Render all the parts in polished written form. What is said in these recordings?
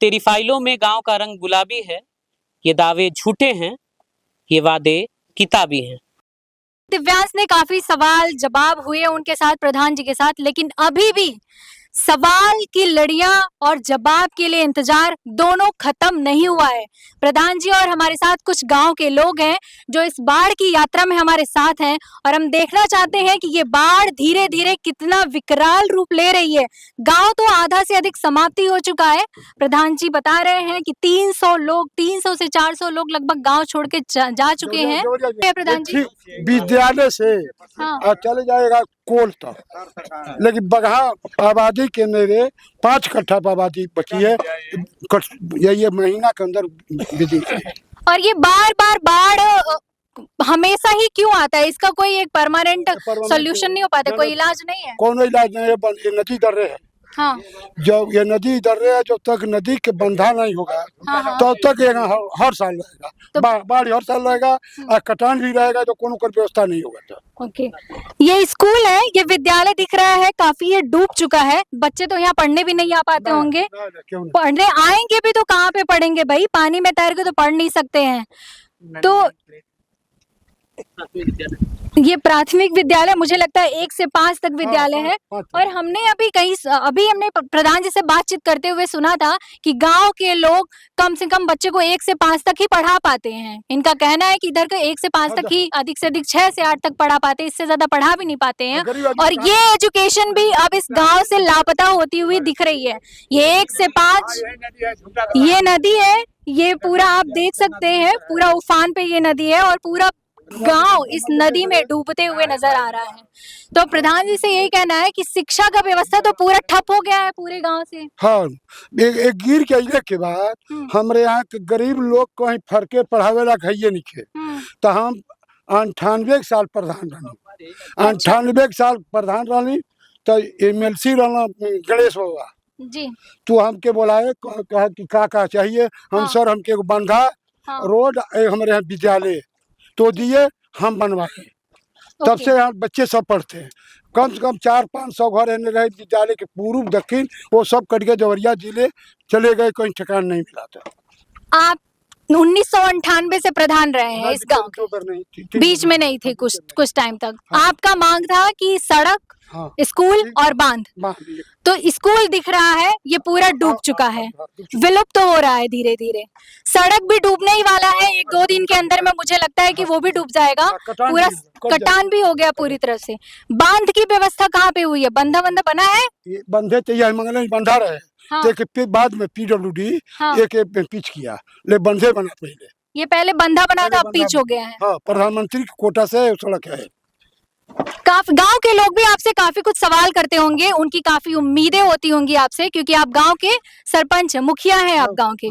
तेरी फाइलों में गांव का रंग गुलाबी है, ये दावे झूठे हैं, ये वादे किताबी हैं। दिव्यांश ने काफी सवाल जवाब हुए उनके साथ, प्रधान जी के साथ, लेकिन अभी भी सवाल की लड़ियां और जवाब के लिए इंतजार दोनों खत्म नहीं हुआ है। प्रधान जी और हमारे साथ कुछ गांव के लोग हैं जो इस बाढ़ की यात्रा में हमारे साथ हैं और हम देखना चाहते हैं कि ये बाढ़ धीरे धीरे कितना विकराल रूप ले रही है। गांव तो आधा से अधिक समाप्ति हो चुका है। प्रधान जी बता रहे हैं कि 300 लोग, 300 से 400 लोग लगभग गांव छोड़ के जा चुके हैं। प्रधान जी, विद्यालय से हाँ, चले जाएगा कोल तक, लेकिन बगहा आबादी के मेरे 5 कट्ठा आबादी बची है। ये महीना के अंदर विधि और ये बार बार बाढ़ हमेशा ही क्यों आता है? इसका कोई एक परमानेंट सोल्यूशन नहीं हो पाता, कोई इलाज नहीं है? कौन इलाज नहीं है। ये नदी दर्रे है। हाँ, जब ये नदी दर्रे है, जब तक नदी के बंधा नहीं होगा तब तक ये हर साल रहेगा। बाढ़ हर साल रहेगा और कटान भी रहेगा, तो कोनो कर व्यवस्था नहीं होगा। ओके, ये स्कूल है, ये विद्यालय दिख रहा है, काफी ये डूब चुका है। बच्चे तो यहाँ पढ़ने भी नहीं आ पाते होंगे। पढ़ने आएंगे भी तो कहाँ पे पढ़ेंगे भाई? पानी में तैर के तो पढ़ नहीं सकते हैं। तो ये प्राथमिक विद्यालय, मुझे लगता है 1 से 5 तक विद्यालय है। और हमने अभी हमने प्रधान जी से बातचीत करते हुए सुना था कि गांव के लोग कम से कम बच्चे को 1 से 5 तक ही पढ़ा पाते हैं। इनका कहना है कि इधर का 1 से 5 तक ही, अधिक से अधिक 6 से 8 तक पढ़ा पाते हैं, इससे ज्यादा पढ़ा भी नहीं पाते हैं। और ये एजुकेशन भी अब इस गाँव से लापता होती हुई दिख रही है। ये 1 से 5 ये नदी है, ये पूरा आप देख सकते हैं, पूरा उफान पे ये नदी है और पूरा गांव इस नदी में डूबते हुए नजर आ रहा है। तो प्रधान जी से यही कहना है कि शिक्षा का व्यवस्था तो पूरा ठप हो गया है पूरे गांव से। हाँ, एक गिर के अइले के बाद हमारे यहाँ के गरीब लोग कहीं फरके पढ़ावे ला खाइए नहीं खे। तो हम 98 साल प्रधान रही, 98 साल प्रधान रही। तो MLC रहना गणेश बाबा जी, तो हमके बोलाए, कहा कि का चाहिए। हम सर हमके एगो बंधा रोड हमारे यहाँ विद्यालय तो दिए, हम बनवाए। तब से यहाँ बच्चे सब पढ़ते हैं। कम से कम 400-500 घर एने रहे विद्यालय के, पूर्व दक्षिण वो सब कट के देवरिया जिले चले गए, कोई ठिकाना नहीं मिला था। आप 1998 से प्रधान रहे हैं इस गांव के, बीच में नहीं थे कुछ टाइम तक। आपका मांग था कि सड़क, स्कूल और बांध। तो स्कूल दिख रहा है, ये पूरा डूब चुका है, विलुप्त तो हो रहा है धीरे धीरे। सड़क भी डूबने ही वाला है, 1-2 दिन के अंदर में मुझे लगता है कि वो भी डूब जाएगा। पूरा कटान भी हो गया पूरी तरह से। बांध की व्यवस्था कहाँ पे हुई है? बंधा बना है? बंधे तो मंगल बंधा रहे। एक बाद में PWD एक पिच किया, ले बंधे बना पहले। ये पहले बंधा बना था, अब पिच हो गया है। हाँ, प्रधानमंत्री के कोटा से सड़क है। गांव के लोग भी आपसे काफी कुछ सवाल करते होंगे, उनकी काफी उम्मीदें होती होंगी आपसे, क्योंकि आप गांव के सरपंच हैं, मुखिया हैं आप गांव के।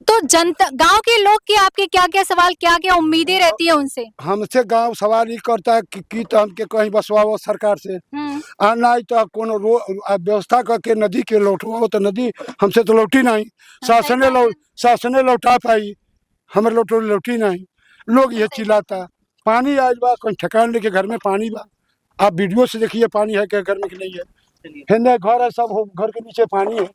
तो जनता, गांव के लोग की आपके क्या क्या सवाल, क्या क्या उम्मीदें रहती है उनसे? हमसे गांव सवाल ये करता है कि तो हमके कहीं बसवाओ सरकार से, आना तो कोनो व्यवस्था करके नदी के लौटवाओ। तो नदी हमसे तो लौटी नहीं, शासने लौटा पाई, हमारे लौटी नहीं। लोग ये चिल्लाता पानी आज बा, कोई ठिकान लेके घर में पानी बा। आप वीडियो से देखिए पानी है क्या घर में कि नहीं है। घर है, सब घर के नीचे पानी है।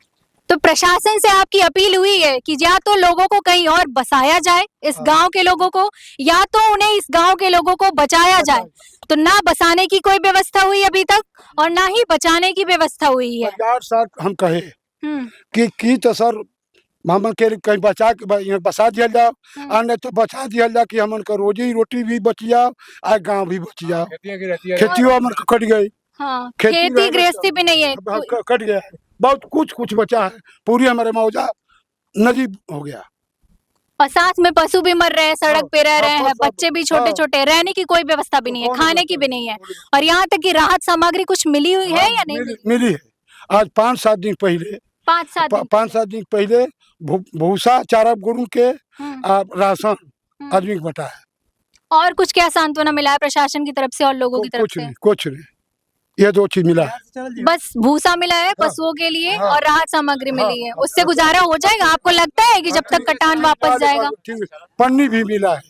तो प्रशासन से आपकी अपील हुई है कि या तो लोगों को कहीं और बसाया जाए, इस गांव के लोगों को, या तो उन्हें इस गांव के लोगों को बचाया जाए। तो ना बसाने की कोई व्यवस्था हुई अभी तक और ना ही बचाने की व्यवस्था हुई है। 4 साल हम कहे कि तो सर हम के कहीं बसा दिया जाओ, नहीं तो बचा दिया जाए कि हमन का रोजी रोटी भी बच जाओ और गाँव भी बच जाओ। खेती हमन कट गई, खेती गृहस्थी भी नहीं है, कट गया है। बहुत कुछ बचा है, पूरी हमारे मौजा नदी हो गया। और साथ में पशु भी मर रहे हैं, सड़क पे रह रहे हैं, बच्चे भी छोटे छोटे, रहने की कोई व्यवस्था भी नहीं है, खाने की भी नहीं है। और यहाँ तक कि राहत सामग्री कुछ मिली हुई है या नहीं मिली है? आज 5-7 दिन पहले 5-7 दिन पहले भूसा चारा गुरु के राशन आदमी को बटा है। और कुछ क्या सांत्वना मिला है प्रशासन की तरफ से और लोगों की तरफ से? कुछ नहीं, ये 2 चीज मिला है। बस भूसा मिला है पशुओं के लिए और राहत सामग्री मिली है, उससे गुजारा हो जाएगा? आपको लगता है कि जब तक कटान वापस जाएगा? पन्नी भी मिला है,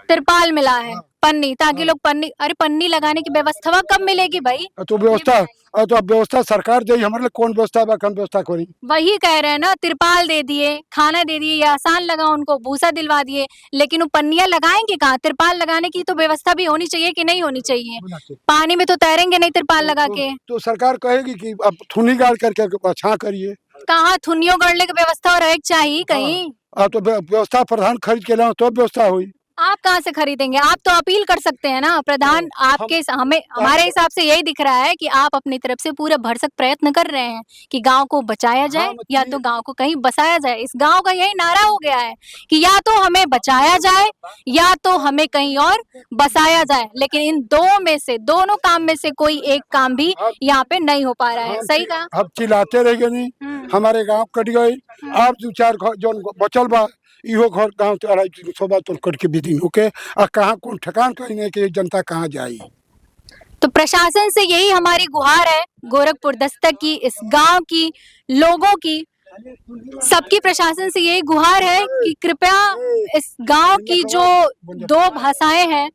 तिरपाल मिला है, पन्नी, ताकि लोग पन्नी लगाने की व्यवस्था कब मिलेगी भाई? तो व्यवस्था और तो अब व्यवस्था सरकार दे, हमारे लिए कौन व्यवस्था बा, हम व्यवस्था करी। वही कह रहे हैं ना, तिरपाल दे दिए, खाना दे दिए, ये आसान लगा उनको, भूसा दिलवा दिए, लेकिन वो पन्नियां लगाएंगे कहाँ? तिरपाल लगाने की तो व्यवस्था भी होनी चाहिए कि नहीं होनी चाहिए? पानी में तो तैरेंगे नहीं तिरपाल लगा के। तो सरकार कहेगी कि अब थुनी गाड़ करके छा करिए। कहाँ थुनियों गड़ने की व्यवस्था और एक चाहिए कहीं? तो व्यवस्था प्रधान खरीद के लाओ तो व्यवस्था हुई। आप कहाँ से खरीदेंगे? आप तो अपील कर सकते हैं ना प्रधान। आपके हमें हमारे हिसाब से यही दिख रहा है कि आप अपनी तरफ से पूरा भरसक प्रयत्न कर रहे हैं कि गांव को बचाया जाए या तो गांव को कहीं बसाया जाए। इस गांव का यही नारा हो गया है कि या तो हमें बचाया जाए या तो हमें कहीं और बसाया जाए, लेकिन इन दो में से, दोनों काम में से कोई एक काम भी यहाँ पे नहीं हो पा रहा है। सही कहा? अब चिल्लाते रह गए, हमारे गांव कट गए, आप 2-4 घर जो बचल बा इहो घर गाँव 250 बात कट के भी दिन होके आ कहाँ कौन ठकान कहीं नहीं कि जनता कहाँ जाई। तो प्रशासन से यही हमारी गुहार है, गोरखपुर दस्तक की, इस गांव की, लोगों की, सबकी प्रशासन से यही गुहार है कि कृपया इस गांव की जो दो भाषाएं हैं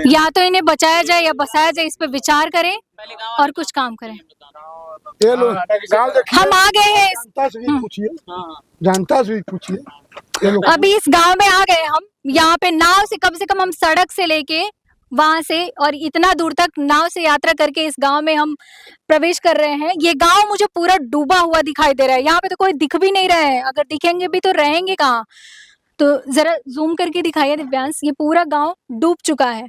या तो इन्हें बचाया जाए या बसाया जाए, इस पे विचार करें और कुछ काम करें। ये लोग गाँव देखिए, हम आ गए हैं जनता से भी पूछिए। अभी इस गांव में आ गए हम। यहाँ पे नाव से कम हम सड़क से लेके वहां से और इतना दूर तक नाव से यात्रा करके इस गांव में हम प्रवेश कर रहे हैं। ये गांव मुझे पूरा डूबा हुआ दिखाई दे रहा है। यहाँ पे तो कोई दिख भी नहीं रहा है। अगर दिखेंगे भी तो रहेंगे कहाँ? तो जरा जूम करके दिखाइए दिव्यांश, ये पूरा गांव डूब चुका है।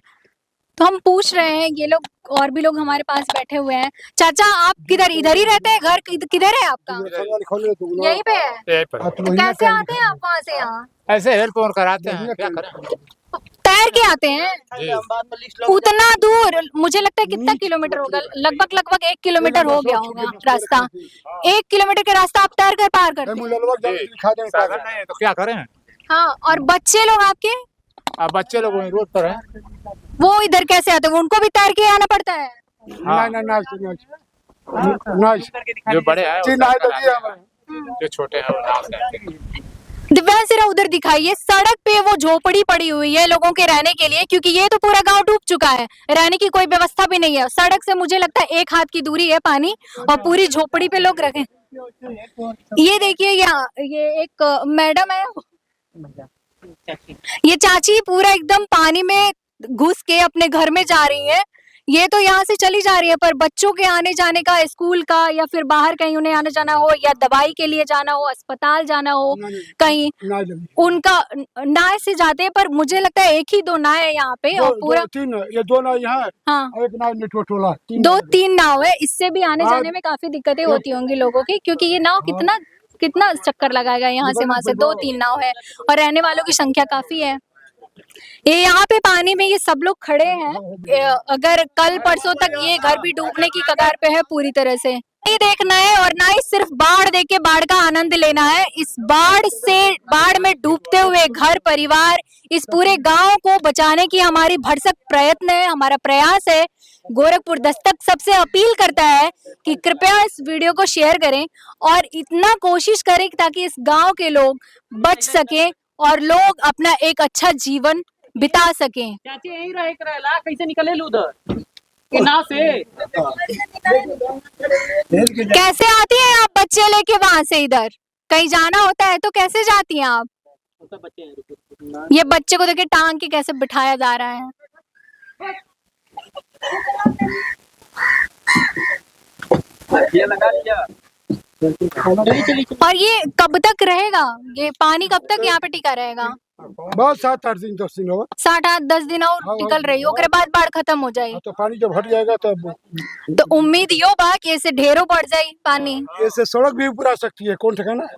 तो हम पूछ रहे हैं, ये लोग और भी लोग हमारे पास बैठे हुए हैं। चाचा आप किधर, इधर ही रहते हैं? घर किधर है आपका? यहीं पे है? तो कैसे आते हैं आप वहाँ से यहाँ? ऐसे हेल्प और कराते हैं, क्या करें? तैर के आते हैं उतना दूर? मुझे लगता है कितना किलोमीटर होगा? लगभग 1 किलोमीटर हो गया होगा रास्ता। 1 किलोमीटर का रास्ता आप तैर कर पार करते हैं? साधन नहीं है तो क्या करें? हाँ, और बच्चे लोग आपके? अब बच्चे लोग वहीं रोड पर हैं। वो इधर कैसे आते हैं? वो भी तैर के आना पड़ता है? जो बड़े हैं जो छोटे हैं वो नाव से आते हैं। दिव्यांश जरा उधर दिखाइए, सड़क पे वो झोपड़ी पड़ी हुई है लोगों के रहने के लिए, क्योंकि ये तो पूरा गांव डूब चुका है, रहने की कोई व्यवस्था भी नहीं है। सड़क से मुझे लगता है 1 हाथ की दूरी है पानी, और पूरी झोपड़ी पे लोग रखे। ये देखिए यहाँ ये एक मैडम है, ये चाची पूरा एकदम पानी में घुस के अपने घर में जा रही है। ये तो यहाँ से चली जा रही है, पर बच्चों के आने जाने का, स्कूल का या फिर बाहर कहीं उन्हें आने जाना हो या दवाई के लिए जाना हो, अस्पताल जाना हो, कहीं उनका नाव से जाते हैं। पर मुझे लगता है 1 ही 2 नाव है यहाँ पे, और पूरा 2 नाव यहाँ है। हाँ, एक नाव टोला 2-3 नाव है। इससे भी आने जाने में काफी दिक्कतें होती होंगी लोगों की, क्योंकि ये नाव कितना चक्कर लगाएगा यहाँ से वहां से। 2-3 नाव है और रहने वालों की संख्या काफी है। ये यहाँ पे पानी में ये सब लोग खड़े हैं। अगर कल परसों तक ये घर भी डूबने की कगार पे है पूरी तरह से। नहीं देखना है और ना ही सिर्फ बाढ़ देख के बाढ़ का आनंद लेना है। इस बाढ़ में डूबते हुए घर परिवार, इस पूरे गांव को बचाने की हमारी भरसक प्रयत्न है, हमारा प्रयास है। गोरखपुर दस्तक सबसे अपील करता है कि कृपया इस वीडियो को शेयर करें और इतना कोशिश करें ताकि इस गांव के लोग बच सकें और लोग अपना एक अच्छा जीवन बिता सकें। चाची यहीं रहेला, कैसे निकले उधर के नाव से? कैसे आती हैं आप बच्चे लेके वहां से? इधर कहीं जाना होता है तो कैसे जाती हैं आप? ये बच्चे को देखिए टांग के कैसे बिठाया जा रहा है। ये लगा दिया। और ये कब तक रहेगा? ये पानी कब तक यहाँ पे टिका रहेगा? बस 7-8 दिन 10 दिन होगा। 7-8-10 दिन और टिकल रही, उसके बाद बाढ़ खत्म हो जाए तो पानी जब हट जाएगा तो उम्मीद यो बा कि ऐसे ढेरों बढ़ जाए पानी। ऐसे सड़क भी ऊपर आ सकती है, कौन ठिकाना है?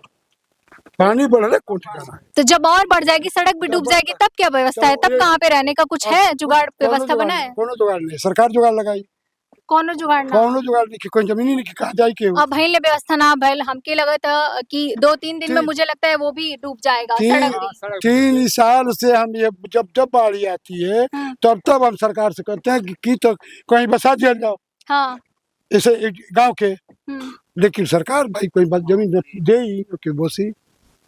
पानी बढ़ रहा है, कौन ठिकाना है? तो जब और बढ़ जाएगी, सड़क भी डूब जाएगी, तब क्या व्यवस्था है? तब कहाँ पे रहने का कुछ है जुगाड़, व्यवस्था बना है? कोनो जुगाड़ नहीं, सरकार जुगाड़ लगाई। कोनो जुगाड़ ना? कोनो जुगाड़ नहीं, कोई जमीन ही नहीं कि कहाँ जाए के। अब भइल व्यवस्था ना भइल, हमके लगा था कि 2-3 दिन में मुझे लगता है वो भी डूब जाएगा सड़क भी। 3 साल से हम ये जब बाढ़ आती है तब हम सरकार से कहते हैं कि तो कहीं बसा दिया जाओ। हाँ, ऐसे गांव के, लेकिन सरकार भाई कोई जमीन दे ही कि बोसी।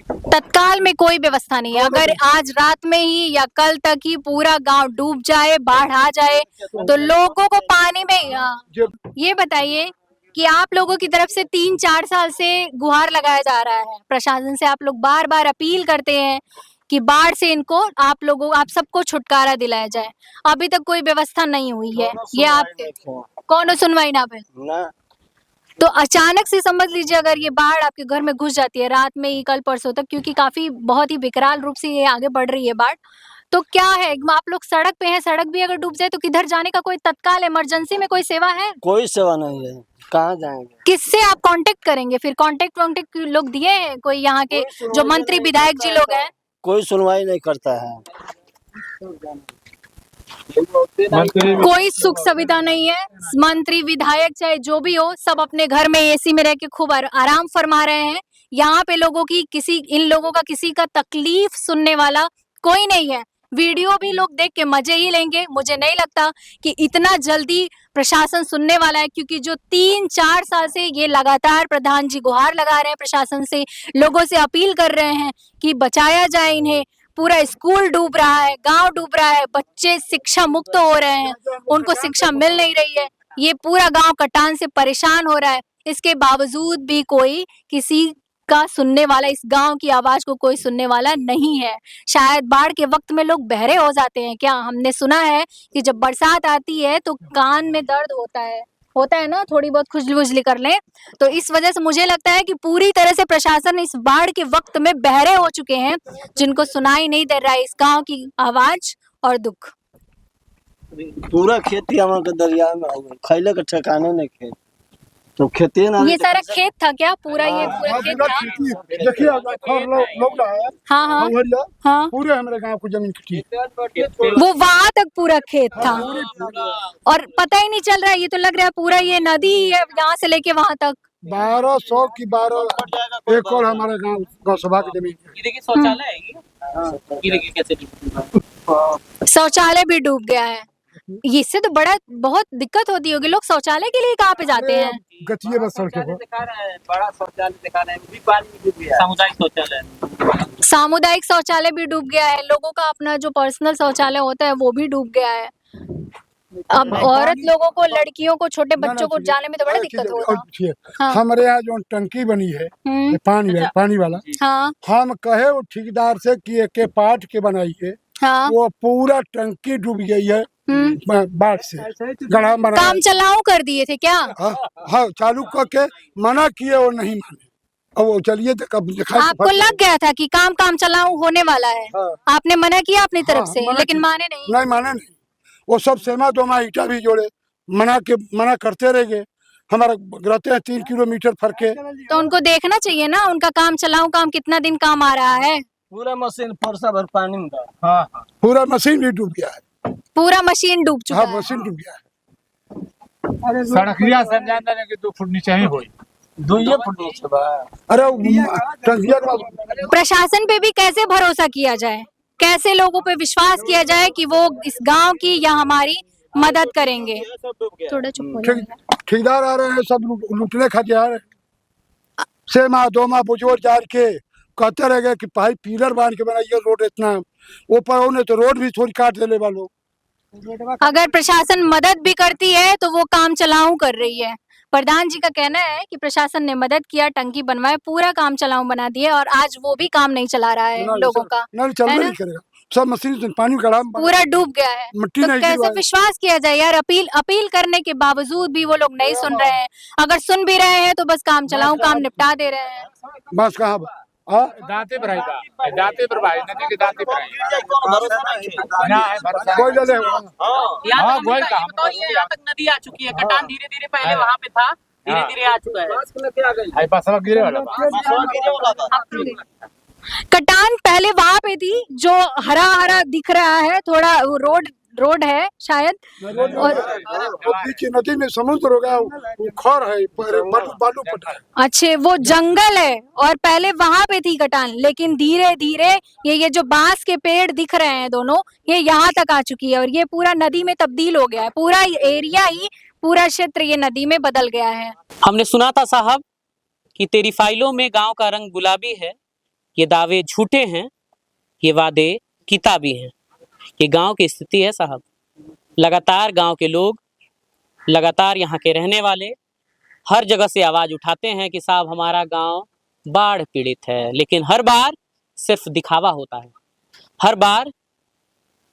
तत्काल में कोई व्यवस्था नहीं है। अगर आज रात में ही या कल तक ही पूरा गांव डूब जाए, बाढ़ आ जाए, तो लोगों को पानी में ये बताइए कि आप लोगों की तरफ से 3-4 साल से गुहार लगाया जा रहा है, प्रशासन से आप लोग बार बार अपील करते हैं कि बाढ़ से इनको आप सबको छुटकारा दिलाया जाए, अभी तक कोई व्यवस्था नहीं हुई है। ये आप कौन सुनवाई ना पे तो अचानक से समझ लीजिए अगर ये बाढ़ आपके घर में घुस जाती है रात में ही, कल परसों तक, क्योंकि काफी बहुत ही विकराल रूप से ये आगे बढ़ रही है बाढ़, तो क्या है आप लोग सड़क पे हैं, सड़क भी अगर डूब जाए तो किधर जाने का कोई तत्काल इमरजेंसी में कोई सेवा है? कोई सेवा नहीं है, कहाँ जाएंगे? किससे आप कांटेक्ट करेंगे फिर? कांटेक्ट लोग दिए हैं कोई यहाँ के जो मंत्री विधायक जी लोग हैं? कोई सुनवाई नहीं करता है, कोई सुख सुविधा नहीं है। मंत्री विधायक चाहे जो भी हो, सब अपने घर में एसी में रह के खूब आराम फरमा रहे हैं। यहाँ पे इन लोगों का किसी का तकलीफ सुनने वाला कोई नहीं है। वीडियो भी लोग देख के मजे ही लेंगे। मुझे नहीं लगता कि इतना जल्दी प्रशासन सुनने वाला है, क्योंकि जो 3-4 साल से ये लगातार प्रधान जी गुहार लगा रहे हैं प्रशासन से, लोगों से अपील कर रहे हैं कि बचाया जाए इन्हें। पूरा स्कूल डूब रहा है, गांव डूब रहा है, बच्चे शिक्षा मुक्त हो रहे हैं, उनको शिक्षा मिल नहीं रही है, ये पूरा गांव कटान से परेशान हो रहा है। इसके बावजूद भी कोई किसी का सुनने वाला, इस गांव की आवाज को कोई सुनने वाला नहीं है। शायद बाढ़ के वक्त में लोग बहरे हो जाते हैं क्या? हमने सुना है कि जब बरसात आती है तो कान में दर्द होता है ना, थोड़ी बहुत खुजली वुजली कर लें, तो इस वजह से मुझे लगता है कि पूरी तरह से प्रशासन इस बाढ़ के वक्त में बहरे हो चुके हैं, जिनको सुनाई नहीं दे रहा है इस गांव की आवाज और दुख। पूरा खेती हमारे दरिया में हो गई, खैले के ठिकाने नहीं खेत, तो खेती ना। ये सारा खेत था क्या? पूरा ये पूरा खेत था? देखिए लोग है। हाँ हाँ हाँ, पूरे हमारे गांव को जमीन की वो वहां तक पूरा खेत था और पता ही नहीं चल रहा है। ये तो लग रहा है पूरा ये नदी है यहाँ से लेके वहां तक। 1200 की 12 एकड़ हमारे गांव सभा की जमीन है। ये देखिए शौचालय है ये देखिए कैसे शौचालय भी डूब गया है। इससे तो बहुत दिक्कत होती होगी। लोग शौचालय के लिए कहाँ पे जाते हैं? गतिये बस सड़क पर दिखा रहा है, बड़ा शौचालय दिखा रहा है, वो भी पानी में डूब गया। सामुदायिक शौचालय भी डूब गया है। लोगों का अपना जो पर्सनल शौचालय होता है वो भी डूब गया है। अब औरत लोगों को, लड़कियों को, छोटे बच्चों को जाने में तो बड़ा दिक्कत होगा। हमारे यहाँ जो टंकी बनी है पानी वाला, हाँ, हम कहे वो ठेकेदार से कि एक पाट के बनाइए, हाँ, वो पूरा टंकी डूब गई है बाढ़ से। गढ़ा बना काम चलाऊ कर दिए थे क्या? हाँ, चालू करके मना किए, वो नहीं माने। अब वो चलिए तो कब आपको लग गया था कि काम चलाऊ होने वाला है? आपने मना किया अपनी तरफ से, लेकिन माने नहीं नहीं। वो सब सेमा दोमा ईटा भी जोड़े, मना करते रह गए। हमारा रहते हैं 3 किलोमीटर फर्क है, तो उनको देखना चाहिए ना उनका काम चलाऊ काम कितना दिन काम आ रहा है। पूरा मशीन फरसा भर पानी में था। हाँ, पूरा मशीन भी डूब गया है। पूरा मशीन डूब चुका है। मशीन डूब गया है। सड़किया संजान देने के 2 फुट नीचे ही होई, 2 फुट नीचे बा। अरे प्रशासन पे भी कैसे भरोसा किया जाए? कैसे लोगों पे विश्वास किया जाए कि वो इस गांव की या हमारी मदद करेंगे? थोड़ा चुप हो जाइए। ठेकेदार आ रहे हैं, सब लूटने खाते आ रहे हैं। सेमा दोमा बुझोर जार के कहते रह गए कि भाई पिलर बांध के बनाइए रोड, इतना ऊपर उन्हें तो रोड भी थोड़ी काट देने वालों। अगर प्रशासन मदद भी करती है तो वो काम चलाऊ कर रही है। प्रधान जी का कहना है कि प्रशासन ने मदद किया, टंकी बनवाए, पूरा काम चलाऊ बना दिए, और आज वो भी काम नहीं चला रहा है लोगों का। नहीं करेगा, सब मशीन से पानी का पूरा डूब गया है। तो कैसे विश्वास किया जाए यार? अपील करने के बावजूद भी वो लोग नहीं सुन रहे हैं। अगर सुन भी रहे हैं तो बस काम चलाऊ काम निपटा दे रहे हैं। बस कहाँ दांते पर आएगा, दांते पर भाई नदी के दांते पर आएगा ना है भरोसा। कोई ले यहाँ तक नदी आ चुकी है। कटान धीरे धीरे पहले वहाँ पे था, धीरे धीरे आ चुका है। बसवा गिरे वाला कटान पहले वहाँ पे थी, जो हरा हरा दिख रहा है, थोड़ा रोड है शायद, और पीछे नदी में समुद्र होगा, वो खर है, बालू पटा है। अच्छे, वो जंगल है और पहले वहाँ पे थी कटान, लेकिन धीरे धीरे ये जो बांस के पेड़ दिख रहे हैं दोनों, ये यहाँ तक आ चुकी है और ये पूरा नदी में तब्दील हो गया है। पूरा एरिया ही, पूरा क्षेत्र ये नदी में बदल गया है। हमने सुना था साहब कि तेरी फाइलों में गांव का रंग गुलाबी है, ये दावे झूठे हैं, ये वादे किताबी हैं। ये गांव की स्थिति है साहब। लगातार गांव के लोग, लगातार यहाँ के रहने वाले हर जगह से आवाज उठाते हैं कि साहब हमारा गांव बाढ़ पीड़ित है, लेकिन हर बार सिर्फ दिखावा होता है। हर बार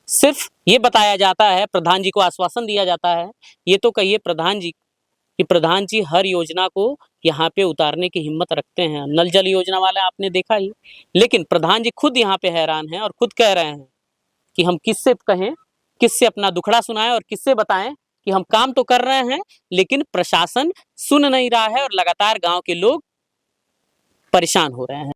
सिर्फ ये बताया जाता है, प्रधान जी को आश्वासन दिया जाता है। ये तो कहिए प्रधान जी कि प्रधान जी हर योजना को यहाँ पे उतारने की हिम्मत रखते हैं। नल जल योजना वाला आपने देखा ही, लेकिन प्रधान जी खुद यहाँ पे हैरान हैं और खुद कह रहे हैं कि हम किससे कहें, किससे अपना दुखड़ा सुनाएं और किससे बताएं कि हम काम तो कर रहे हैं लेकिन प्रशासन सुन नहीं रहा है और लगातार गांव के लोग परेशान हो रहे हैं।